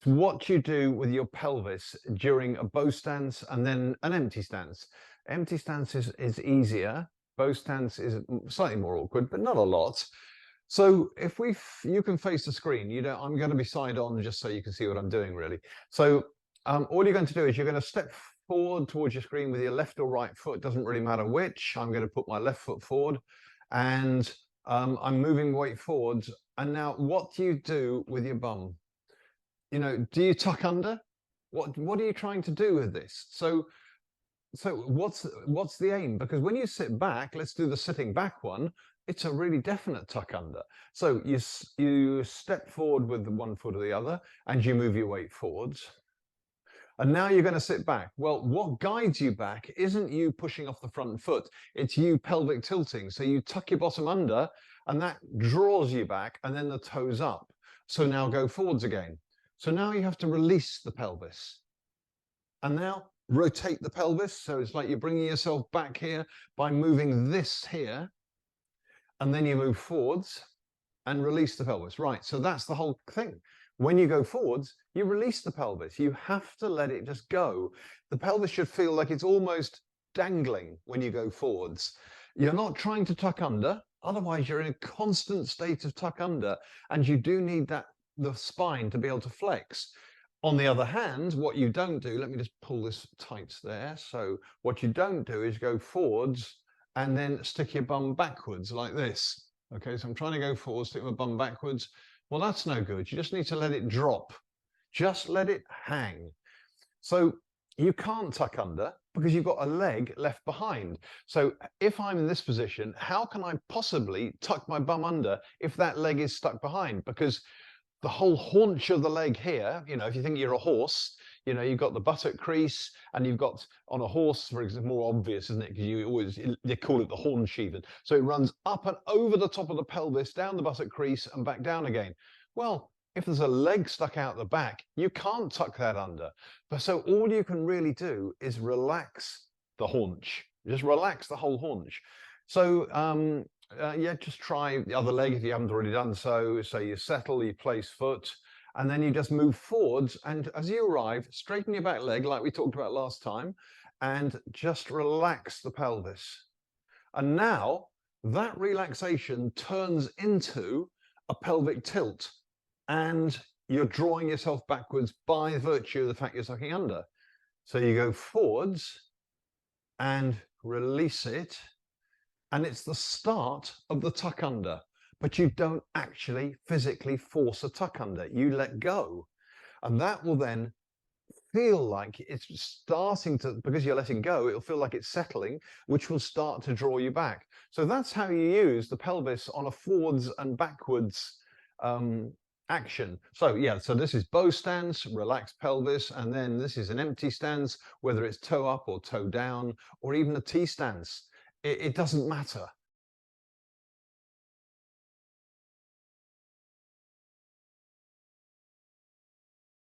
what you do with your pelvis during a bow stance and then an empty stance. Empty stance is easier. Bow stance is slightly more awkward, but not a lot. So if you can face the screen, I'm going to be side on just so you can see what I'm doing really. So all you're going to do is you're going to step forward towards your screen with your left or right foot. Doesn't really matter which. I'm going to put my left foot forward and I'm moving weight forwards. And now what do you do with your bum? Do you tuck under? What are you trying to do with this? So what's the aim? Because when you sit back, let's do the sitting back one, it's a really definite tuck under. So you step forward with one foot or the other and you move your weight forwards. And now you're going to sit back. Well, what guides you back isn't you pushing off the front foot, it's you pelvic tilting. So you tuck your bottom under and that draws you back and then the toes up. So now go forwards again. So now you have to release the pelvis. And now rotate the pelvis. So it's like you're bringing yourself back here by moving this here. And then you move forwards and release the pelvis. Right, so that's the whole thing. When you go forwards, you release the pelvis. You have to let it just go. The pelvis should feel like it's almost dangling when you go forwards. You're not trying to tuck under. Otherwise, you're in a constant state of tuck under. And you do need the spine to be able to flex. On the other hand, what you don't do, let me just pull this tight there. So what you don't do is go forwards and then stick your bum backwards like this. Okay, so I'm trying to go forward, stick my bum backwards. Well, that's no good. You just need to let it drop. Just let it hang. So you can't tuck under because you've got a leg left behind. So if I'm in this position, how can I possibly tuck my bum under if that leg is stuck behind? Because the whole haunch of the leg here, if you think you're a horse, you've got the buttock crease and you've got on a horse, for example, more obvious, isn't it? Because they call it the horn sheath. So it runs up and over the top of the pelvis, down the buttock crease and back down again. Well, if there's a leg stuck out the back, you can't tuck that under. But so all you can really do is relax the haunch. Just relax the whole haunch. So yeah, just try the other leg if you haven't already done so. So you settle, you place foot, and then you just move forwards. And as you arrive, straighten your back leg like we talked about last time, and just relax the pelvis. And now that relaxation turns into a pelvic tilt, and you're drawing yourself backwards by virtue of the fact you're sucking under. So you go forwards and release it. And it's the start of the tuck under, but you don't actually physically force a tuck under. You let go. And that will then feel like it's starting to, because you're letting go, it'll feel like it's settling, which will start to draw you back. So that's how you use the pelvis on a forwards and backwards action. So yeah, so this is bow stance, relaxed pelvis, and then this is an empty stance, whether it's toe up or toe down, or even a T stance. It doesn't matter.